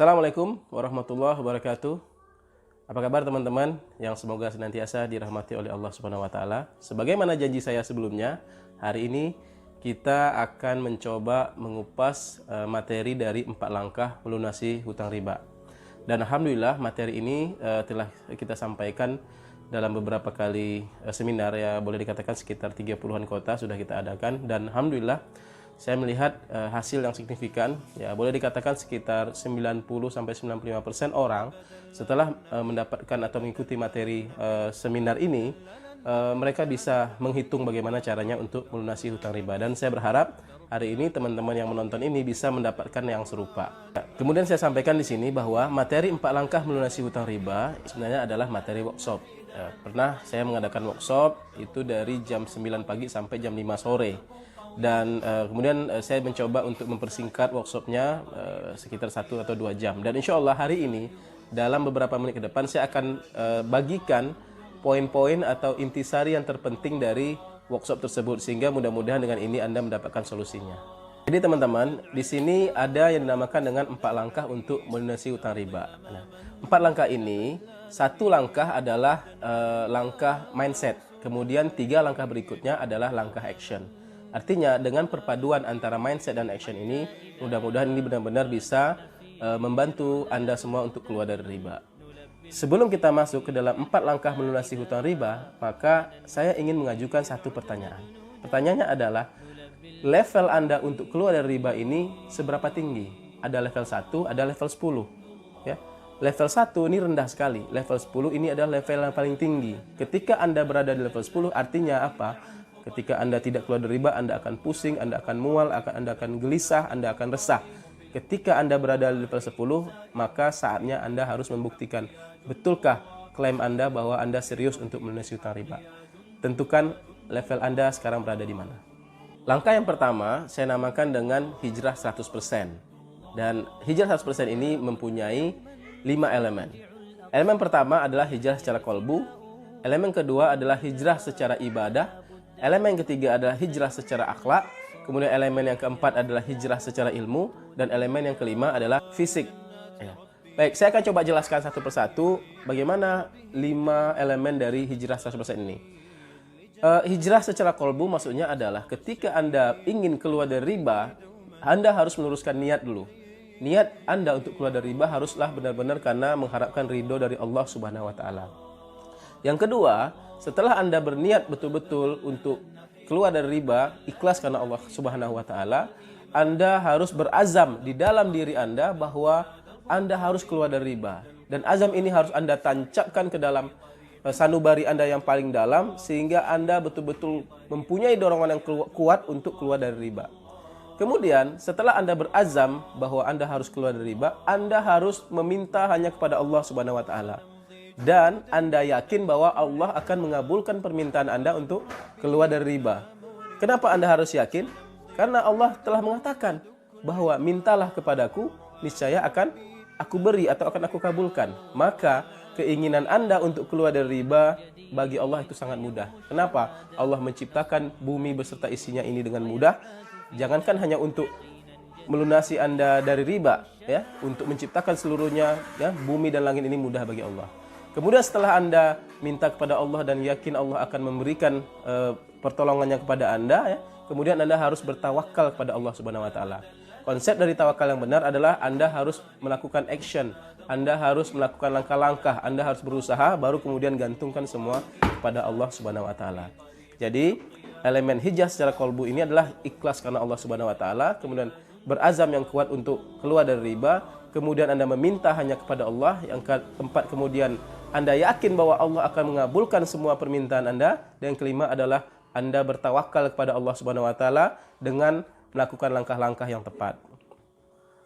Assalamualaikum warahmatullahi wabarakatuh. Apa kabar teman-teman yang semoga senantiasa dirahmati oleh Allah Subhanahu wa taala. Sebagaimana janji saya sebelumnya, hari ini kita akan mencoba mengupas materi dari 4 langkah melunasi hutang riba. Dan alhamdulillah materi ini telah kita sampaikan dalam beberapa kali seminar, ya boleh dikatakan sekitar 30-an kota sudah kita adakan, dan alhamdulillah saya melihat hasil yang signifikan, ya boleh dikatakan sekitar 90-95% orang setelah mendapatkan atau mengikuti materi seminar ini, mereka bisa menghitung bagaimana caranya untuk melunasi hutang riba. Dan saya berharap hari ini teman-teman yang menonton ini bisa mendapatkan yang serupa. Kemudian saya sampaikan di sini bahwa materi 4 langkah melunasi hutang riba sebenarnya adalah materi workshop. Pernah saya mengadakan workshop itu dari jam 9 pagi sampai jam 5 sore. Dan kemudian saya mencoba untuk mempersingkat workshopnya sekitar 1 atau 2 jam. Dan insya Allah hari ini dalam beberapa menit ke depan saya akan bagikan poin-poin atau intisari yang terpenting dari workshop tersebut, sehingga mudah-mudahan dengan ini Anda mendapatkan solusinya. Jadi teman-teman, di sini ada yang dinamakan dengan 4 langkah untuk melunasi hutang riba. Nah, 4 langkah ini, 1 langkah adalah langkah mindset, kemudian 3 langkah berikutnya adalah langkah action. Artinya dengan perpaduan antara mindset dan action ini, mudah-mudahan ini benar-benar bisa membantu Anda semua untuk keluar dari riba. Sebelum kita masuk ke dalam 4 langkah melunasi hutang riba, maka saya ingin mengajukan satu pertanyaan. Pertanyaannya adalah, level Anda untuk keluar dari riba ini seberapa tinggi? Ada level 1, ada level 10. Ya. Level 1 ini rendah sekali, level 10 ini adalah level yang paling tinggi. Ketika Anda berada di level 10, artinya apa? Ketika Anda tidak keluar dari riba, Anda akan pusing, Anda akan mual, Anda akan gelisah, Anda akan resah. Ketika Anda berada di level 10, maka saatnya Anda harus membuktikan, betulkah klaim Anda bahwa Anda serius untuk melunasi hutang riba. Tentukan level Anda sekarang berada di mana. Langkah yang pertama saya namakan dengan hijrah 100%. Dan hijrah 100% ini mempunyai 5 elemen. Elemen pertama adalah hijrah secara kolbu. Elemen kedua adalah hijrah secara ibadah. Elemen ketiga adalah hijrah secara akhlak, kemudian elemen yang keempat adalah hijrah secara ilmu, dan elemen yang kelima adalah fisik. Ya. Baik, saya akan coba jelaskan satu persatu bagaimana 5 elemen dari hijrah 100% ini. Hijrah secara kolbu maksudnya adalah ketika Anda ingin keluar dari riba, Anda harus meluruskan niat dulu. Niat Anda untuk keluar dari riba haruslah benar-benar karena mengharapkan ridho dari Allah Subhanahu wa taala. Yang kedua, setelah Anda berniat betul-betul untuk keluar dari riba, ikhlas karena Allah Subhanahu wa taala, Anda harus berazam di dalam diri Anda bahwa Anda harus keluar dari riba. Dan azam ini harus Anda tancapkan ke dalam sanubari Anda yang paling dalam, sehingga Anda betul-betul mempunyai dorongan yang kuat untuk keluar dari riba. Kemudian, setelah Anda berazam bahwa Anda harus keluar dari riba, Anda harus meminta hanya kepada Allah Subhanahu wa taala. Dan Anda yakin bahwa Allah akan mengabulkan permintaan Anda untuk keluar dari riba. Kenapa Anda harus yakin? Karena Allah telah mengatakan bahwa mintalah kepadaku, niscaya akan aku beri atau akan aku kabulkan. Maka keinginan Anda untuk keluar dari riba bagi Allah itu sangat mudah. Kenapa? Allah menciptakan bumi beserta isinya ini dengan mudah. Jangankan hanya untuk melunasi Anda dari riba, ya, untuk menciptakan seluruhnya, ya, bumi dan langit ini mudah bagi Allah. Kemudian setelah Anda minta kepada Allah dan yakin Allah akan memberikan pertolongannya kepada Anda, ya, kemudian Anda harus bertawakal kepada Allah Subhanahu wa taala. Konsep dari tawakal yang benar adalah Anda harus melakukan action, Anda harus melakukan langkah-langkah, Anda harus berusaha, baru kemudian gantungkan semua kepada Allah Subhanahu wa taala. Jadi, elemen hijrah secara kolbu ini adalah ikhlas karena Allah Subhanahu wa taala, kemudian berazam yang kuat untuk keluar dari riba, kemudian Anda meminta hanya kepada Allah, yang keempat kemudian Anda yakin bahwa Allah akan mengabulkan semua permintaan Anda, dan yang kelima adalah Anda bertawakal kepada Allah Subhanahu wa taala dengan melakukan langkah-langkah yang tepat.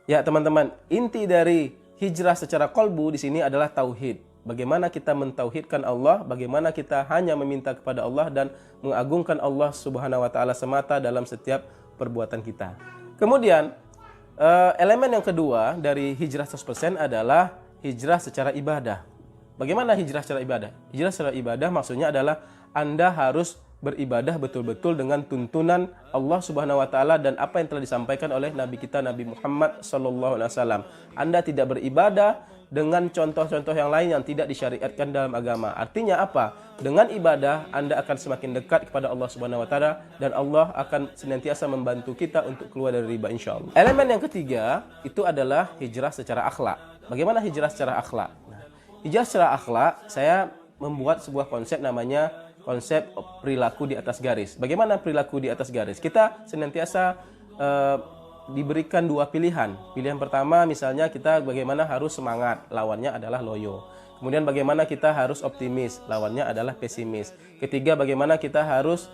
Ya, teman-teman, inti dari hijrah secara kolbu di sini adalah tauhid. Bagaimana kita mentauhidkan Allah, bagaimana kita hanya meminta kepada Allah dan mengagungkan Allah Subhanahu wa taala semata dalam setiap perbuatan kita. Kemudian elemen yang kedua dari hijrah 100% adalah hijrah secara ibadah. Bagaimana hijrah secara ibadah? Hijrah secara ibadah maksudnya adalah Anda harus beribadah betul-betul dengan tuntunan Allah Subhanahu wa taala dan apa yang telah disampaikan oleh Nabi kita Nabi Muhammad sallallahu alaihi wasallam. Anda tidak beribadah dengan contoh-contoh yang lain yang tidak disyariatkan dalam agama. Artinya apa? Dengan ibadah Anda akan semakin dekat kepada Allah Subhanahu wa taala dan Allah akan senantiasa membantu kita untuk keluar dari riba insyaallah. Elemen yang ketiga itu adalah hijrah secara akhlak. Bagaimana hijrah secara akhlak? Nah, hijrah secara akhlak saya membuat sebuah konsep namanya konsep perilaku di atas garis. Bagaimana perilaku di atas garis? Kita senantiasa diberikan dua pilihan. Pilihan pertama misalnya kita bagaimana harus semangat, lawannya adalah loyo. Kemudian bagaimana kita harus optimis, lawannya adalah pesimis. Ketiga, bagaimana kita harus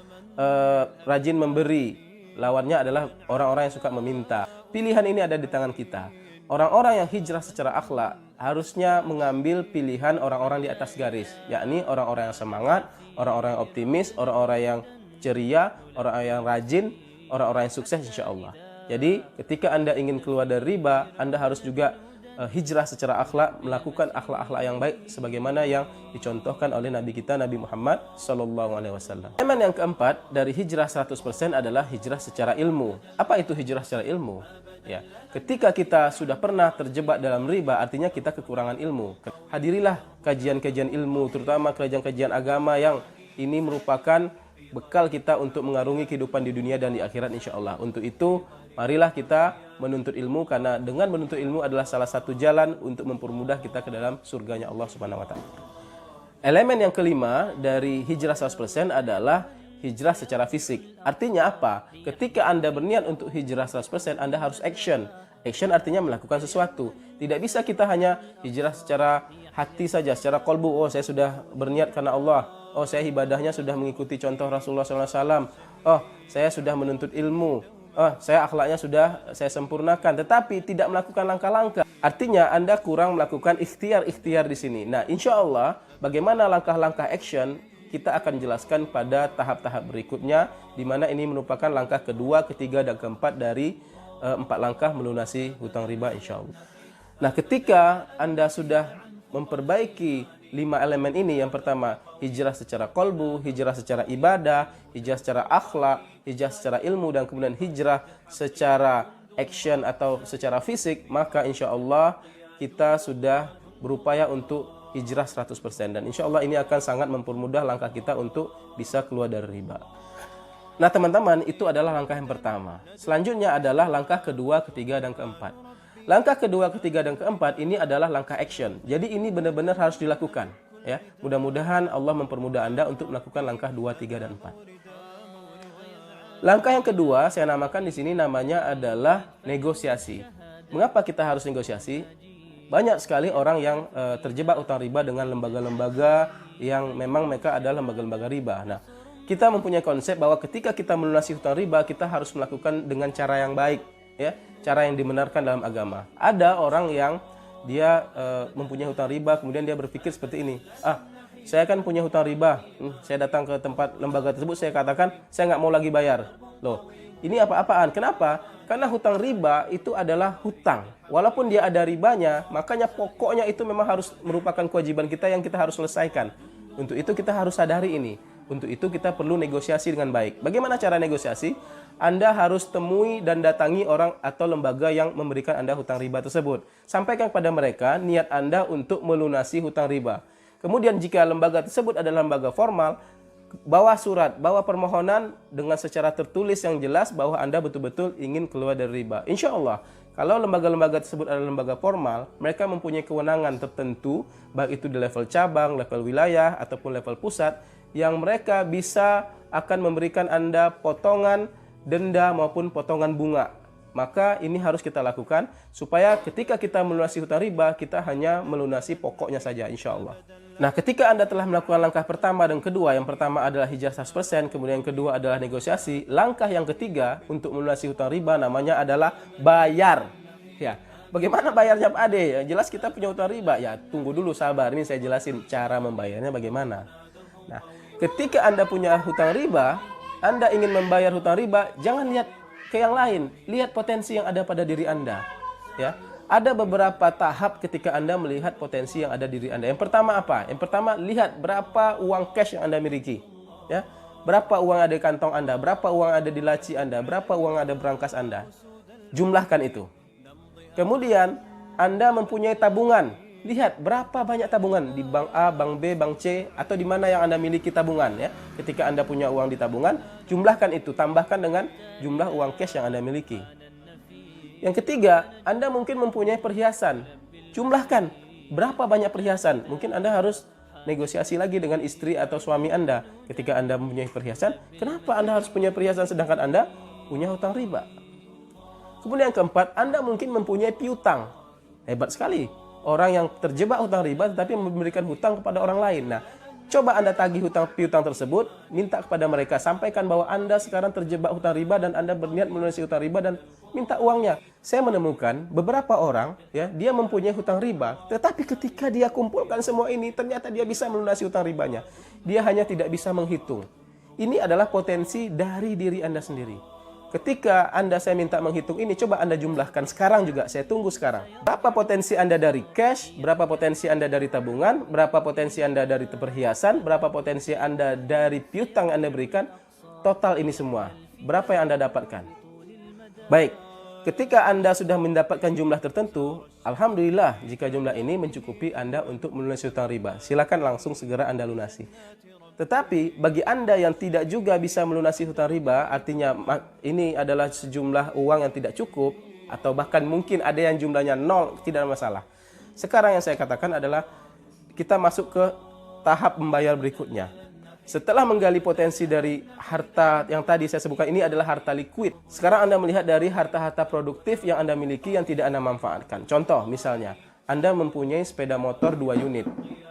rajin memberi, lawannya adalah orang-orang yang suka meminta. Pilihan ini ada di tangan kita. Orang-orang yang hijrah secara akhlak harusnya mengambil pilihan orang-orang di atas garis, yakni orang-orang yang semangat, orang-orang yang optimis, orang-orang yang ceria, orang-orang yang rajin, orang-orang yang sukses insya Allah. Jadi ketika Anda ingin keluar dari riba, Anda harus juga hijrah secara akhlak, melakukan akhlak-akhlak yang baik sebagaimana yang dicontohkan oleh Nabi kita Nabi Muhammad SAW. Elemen yang keempat dari hijrah 100% adalah hijrah secara ilmu. Apa itu hijrah secara ilmu? Ya, ketika kita sudah pernah terjebak dalam riba, artinya kita kekurangan ilmu. Hadirilah kajian-kajian ilmu, terutama kajian-kajian agama yang ini merupakan bekal kita untuk mengarungi kehidupan di dunia dan di akhirat insya Allah. Untuk itu, marilah kita menuntut ilmu, karena dengan menuntut ilmu adalah salah satu jalan untuk mempermudah kita ke dalam surganya Allah Subhanahu wa taala. Elemen yang kelima dari hijrah 100% adalah hijrah secara fisik. Artinya apa? Ketika Anda berniat untuk hijrah 100%, Anda harus action. Action artinya melakukan sesuatu. Tidak bisa kita hanya hijrah secara hati saja, secara kolbu. Oh, saya sudah berniat karena Allah. Oh, saya ibadahnya sudah mengikuti contoh Rasulullah SAW. Oh, saya sudah menuntut ilmu. Oh, saya akhlaknya sudah saya sempurnakan. Tetapi tidak melakukan langkah-langkah. Artinya Anda kurang melakukan ikhtiar-ikhtiar di sini. Nah, insya Allah bagaimana langkah-langkah action kita akan jelaskan pada tahap-tahap berikutnya, di mana ini merupakan langkah kedua, ketiga, dan keempat dari 4 langkah melunasi hutang riba insya Allah. Nah, ketika Anda sudah memperbaiki 5 elemen ini, yang pertama hijrah secara kolbu, hijrah secara ibadah, hijrah secara akhlak, hijrah secara ilmu, dan kemudian hijrah secara action atau secara fisik, maka insya Allah kita sudah berupaya untuk hijrah 100%, dan insya Allah ini akan sangat mempermudah langkah kita untuk bisa keluar dari riba. Nah teman-teman, itu adalah langkah yang pertama. Selanjutnya adalah langkah kedua, ketiga, dan keempat. Langkah kedua, ketiga, dan keempat ini adalah langkah action. Jadi ini benar-benar harus dilakukan. Ya, mudah-mudahan Allah mempermudah Anda untuk melakukan langkah 2, 3, dan 4. Langkah yang kedua saya namakan di sini namanya adalah negosiasi. Mengapa kita harus negosiasi? Banyak sekali orang yang terjebak utang riba dengan lembaga-lembaga yang memang mereka adalah lembaga-lembaga riba. Nah, kita mempunyai konsep bahwa ketika kita melunasi hutang riba, kita harus melakukan dengan cara yang baik, ya, cara yang dibenarkan dalam agama. Ada orang yang dia mempunyai hutang riba, kemudian dia berpikir seperti ini, saya kan punya hutang riba, saya datang ke tempat lembaga tersebut, saya katakan saya nggak mau lagi bayar. Loh, ini apa-apaan? Kenapa? Karena hutang riba itu adalah hutang. Walaupun dia ada ribanya, makanya pokoknya itu memang harus merupakan kewajiban kita yang kita harus selesaikan. Untuk itu kita harus sadari ini. Untuk itu kita perlu negosiasi dengan baik. Bagaimana cara negosiasi? Anda harus temui dan datangi orang atau lembaga yang memberikan Anda hutang riba tersebut. Sampaikan kepada mereka niat Anda untuk melunasi hutang riba. Kemudian jika lembaga tersebut adalah lembaga formal, bawa surat, bawa permohonan dengan secara tertulis yang jelas bahwa Anda betul-betul ingin keluar dari riba. Insya Allah, kalau lembaga-lembaga tersebut adalah lembaga formal, mereka mempunyai kewenangan tertentu, baik itu di level cabang, level wilayah, ataupun level pusat, yang mereka bisa akan memberikan Anda potongan denda maupun potongan bunga. Maka ini harus kita lakukan supaya ketika kita melunasi hutang riba, kita hanya melunasi pokoknya saja insya Allah. Nah, ketika Anda telah melakukan langkah pertama dan kedua, yang pertama adalah hijrah 100%, kemudian yang kedua adalah negosiasi. Langkah yang ketiga untuk melunasi hutang riba namanya adalah bayar. Ya, bagaimana bayarnya Pak Ade? Ya, jelas kita punya hutang riba. Ya, tunggu dulu, sabar. Ini saya jelasin cara membayarnya bagaimana. Nah, ketika Anda punya hutang riba, Anda ingin membayar hutang riba, jangan lihat ke yang lain. Lihat potensi yang ada pada diri Anda. Ya. Ada beberapa tahap ketika Anda melihat potensi yang ada di diri Anda. Yang pertama apa? Yang pertama, lihat berapa uang cash yang Anda miliki. Ya, berapa uang ada di kantong Anda, berapa uang ada di laci Anda, berapa uang ada berangkas Anda. Jumlahkan itu. Kemudian Anda mempunyai tabungan. Lihat berapa banyak tabungan di bank A, bank B, bank C, atau di mana yang Anda miliki tabungan. Ya, ketika Anda punya uang di tabungan, jumlahkan itu, tambahkan dengan jumlah uang cash yang Anda miliki. Yang ketiga, Anda mungkin mempunyai perhiasan. Jumlahkan berapa banyak perhiasan. Mungkin Anda harus negosiasi lagi dengan istri atau suami Anda. Ketika Anda mempunyai perhiasan, kenapa Anda harus punya perhiasan sedangkan Anda punya hutang riba? Kemudian yang keempat, Anda mungkin mempunyai piutang. Hebat sekali. Orang yang terjebak hutang riba tetapi memberikan hutang kepada orang lain. Nah, coba Anda tagih piutang tersebut, minta kepada mereka, sampaikan bahwa Anda sekarang terjebak hutang riba dan Anda berniat melunasi hutang riba dan minta uangnya. Saya menemukan beberapa orang, ya, dia mempunyai hutang riba, tetapi ketika dia kumpulkan semua ini, ternyata dia bisa melunasi hutang ribanya. Dia hanya tidak bisa menghitung. Ini adalah potensi dari diri Anda sendiri. Ketika saya minta menghitung ini, coba Anda jumlahkan sekarang juga, saya tunggu sekarang. Berapa potensi Anda dari cash, berapa potensi Anda dari tabungan, berapa potensi Anda dari perhiasan, berapa potensi Anda dari piutang yang Anda berikan, total ini semua. Berapa yang Anda dapatkan? Baik, ketika Anda sudah mendapatkan jumlah tertentu, alhamdulillah jika jumlah ini mencukupi Anda untuk melunasi hutang riba. Silakan langsung segera Anda lunasi. Tetapi bagi Anda yang tidak juga bisa melunasi hutang riba, artinya ini adalah sejumlah uang yang tidak cukup, atau bahkan mungkin ada yang jumlahnya 0, tidak ada masalah. Sekarang yang saya katakan adalah kita masuk ke tahap membayar berikutnya. Setelah menggali potensi dari harta yang tadi saya sebutkan, ini adalah harta liquid. Sekarang Anda melihat dari harta-harta produktif yang Anda miliki yang tidak Anda manfaatkan. Contoh misalnya, Anda mempunyai sepeda motor 2 unit.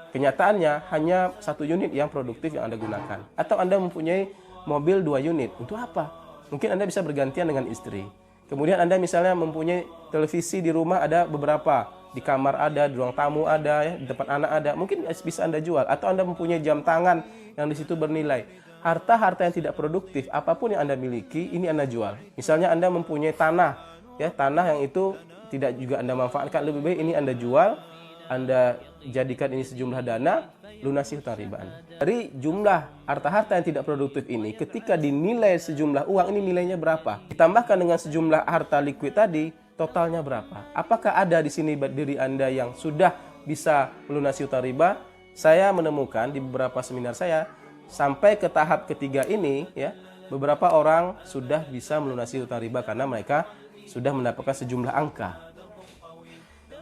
Kenyataannya hanya 1 unit yang produktif yang Anda gunakan. Atau Anda mempunyai mobil 2 unit. Untuk apa? Mungkin Anda bisa bergantian dengan istri. Kemudian Anda misalnya mempunyai televisi di rumah ada beberapa. Di kamar ada, di ruang tamu ada, ya, di tempat anak ada. Mungkin bisa Anda jual. Atau Anda mempunyai jam tangan yang di situ bernilai. Harta-harta yang tidak produktif, apapun yang Anda miliki, ini Anda jual. Misalnya Anda mempunyai tanah. Ya, tanah yang itu tidak juga Anda manfaatkan. Lebih baik ini Anda jual. Anda jadikan ini sejumlah dana, lunasi hutang riba Anda. Dari jumlah harta-harta yang tidak produktif ini, ketika dinilai sejumlah uang, ini nilainya berapa? Ditambahkan dengan sejumlah harta liquid tadi, totalnya berapa? Apakah ada di sini diri Anda yang sudah bisa melunasi hutang riba? Saya menemukan di beberapa seminar saya, sampai ke tahap ketiga ini, ya, beberapa orang sudah bisa melunasi hutang riba karena mereka sudah mendapatkan sejumlah angka.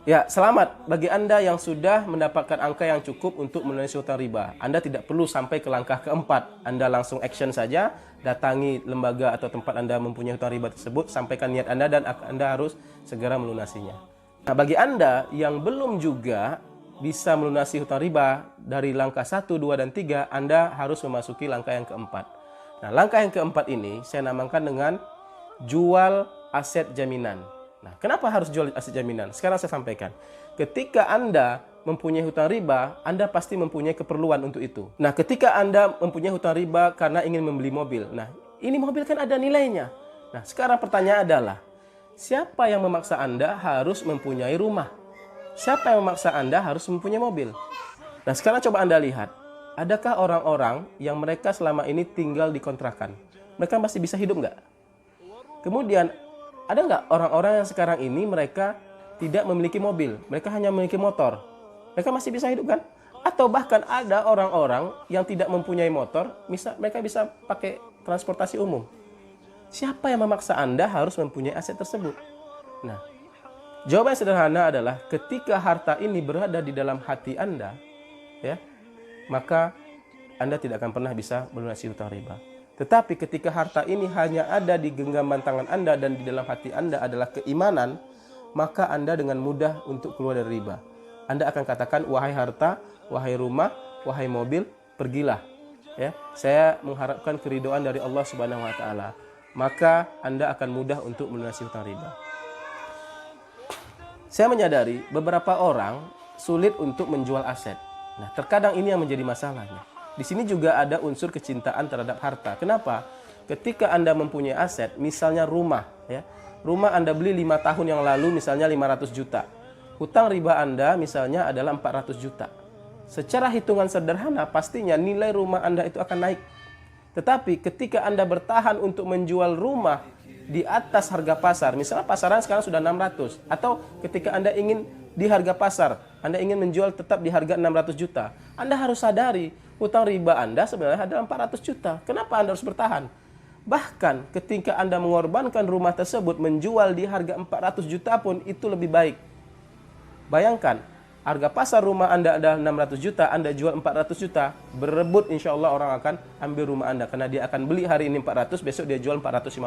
Ya, selamat bagi Anda yang sudah mendapatkan angka yang cukup untuk melunasi hutang riba. Anda tidak perlu sampai ke langkah keempat. Anda langsung action saja, datangi lembaga atau tempat Anda mempunyai hutang riba tersebut, sampaikan niat Anda dan Anda harus segera melunasinya. Nah, bagi Anda yang belum juga bisa melunasi hutang riba dari langkah 1, 2, dan 3, Anda harus memasuki langkah yang keempat. Nah, langkah yang keempat ini saya namakan dengan jual aset jaminan. Nah, kenapa harus jual aset jaminan? Sekarang saya sampaikan. Ketika Anda mempunyai hutang riba, Anda pasti mempunyai keperluan untuk itu. Nah, ketika Anda mempunyai hutang riba karena ingin membeli mobil. Nah, ini mobil kan ada nilainya. Nah, sekarang pertanyaan adalah, siapa yang memaksa Anda harus mempunyai rumah? Siapa yang memaksa Anda harus mempunyai mobil? Nah, sekarang coba Anda lihat. Adakah orang-orang yang mereka selama ini tinggal di kontrakan? Mereka masih bisa hidup nggak? Kemudian, ada nggak orang-orang yang sekarang ini mereka tidak memiliki mobil, mereka hanya memiliki motor? Mereka masih bisa hidup kan? Atau bahkan ada orang-orang yang tidak mempunyai motor, mereka bisa pakai transportasi umum. Siapa yang memaksa Anda harus mempunyai aset tersebut? Nah, jawaban sederhana adalah ketika harta ini berada di dalam hati Anda, ya, maka Anda tidak akan pernah bisa melunasi hutang riba. Tetapi ketika harta ini hanya ada di genggaman tangan Anda dan di dalam hati Anda adalah keimanan, maka Anda dengan mudah untuk keluar dari riba. Anda akan katakan, wahai harta, wahai rumah, wahai mobil, pergilah. Ya, saya mengharapkan keridhaan dari Allah Subhanahu wa taala. Maka Anda akan mudah untuk melunasi hutang riba. Saya menyadari beberapa orang sulit untuk menjual aset. Nah, terkadang ini yang menjadi masalahnya. Di sini juga ada unsur kecintaan terhadap harta. Kenapa? Ketika Anda mempunyai aset, misalnya rumah, ya. Rumah Anda beli 5 tahun yang lalu misalnya 500 juta. Hutang riba Anda misalnya adalah 400 juta. Secara hitungan sederhana, pastinya nilai rumah Anda itu akan naik. Tetapi ketika Anda bertahan untuk menjual rumah di atas harga pasar, misalnya pasaran sekarang sudah 600, atau ketika Anda ingin di harga pasar, Anda ingin menjual tetap di harga 600 juta, Anda harus sadari hutang riba Anda sebenarnya adalah 400 juta. Kenapa Anda harus bertahan? Bahkan ketika Anda mengorbankan rumah tersebut menjual di harga 400 juta pun itu lebih baik. Bayangkan, harga pasar rumah Anda adalah 600 juta, Anda jual 400 juta, berebut insya Allah orang akan ambil rumah Anda. Karena dia akan beli hari ini 400, besok dia jual 450.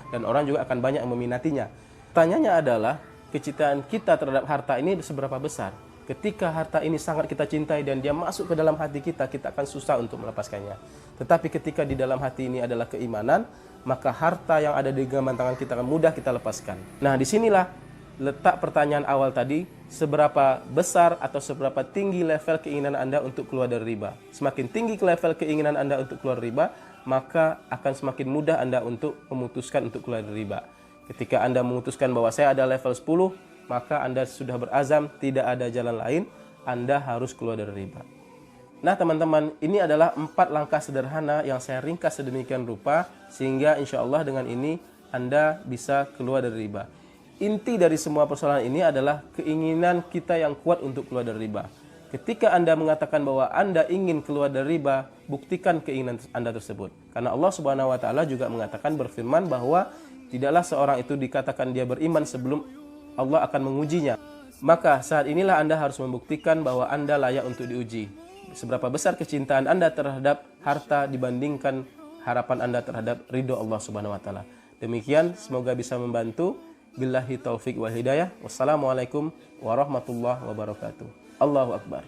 Dan orang juga akan banyak yang meminatinya. Tanyanya adalah, kecintaan kita terhadap harta ini seberapa besar? Ketika harta ini sangat kita cintai dan dia masuk ke dalam hati kita, kita akan susah untuk melepaskannya. Tetapi ketika di dalam hati ini adalah keimanan, maka harta yang ada di genggaman tangan kita akan mudah kita lepaskan. Nah, disinilah letak pertanyaan awal tadi, seberapa besar atau seberapa tinggi level keinginan Anda untuk keluar dari riba. Semakin tinggi level keinginan Anda untuk keluar dari riba, maka akan semakin mudah Anda untuk memutuskan untuk keluar dari riba. Ketika Anda memutuskan bahwa saya ada level 10, maka Anda sudah berazam, tidak ada jalan lain, Anda harus keluar dari riba. Nah teman-teman, ini adalah 4 langkah sederhana yang saya ringkas sedemikian rupa, sehingga insya Allah dengan ini Anda bisa keluar dari riba. Inti dari semua persoalan ini adalah keinginan kita yang kuat untuk keluar dari riba. Ketika Anda mengatakan bahwa Anda ingin keluar dari riba, buktikan keinginan Anda tersebut. Karena Allah Subhanahu wa taala juga mengatakan, berfirman bahwa tidaklah seorang itu dikatakan dia beriman sebelum Allah akan mengujinya. Maka saat inilah Anda harus membuktikan bahwa Anda layak untuk diuji. Seberapa besar kecintaan Anda terhadap harta dibandingkan harapan Anda terhadap ridho Allah Subhanahu wa taala. Demikian, semoga bisa membantu. Billahi taufik wal hidayah. Wassalamualaikum warahmatullahi wabarakatuh. Allahu Akbar.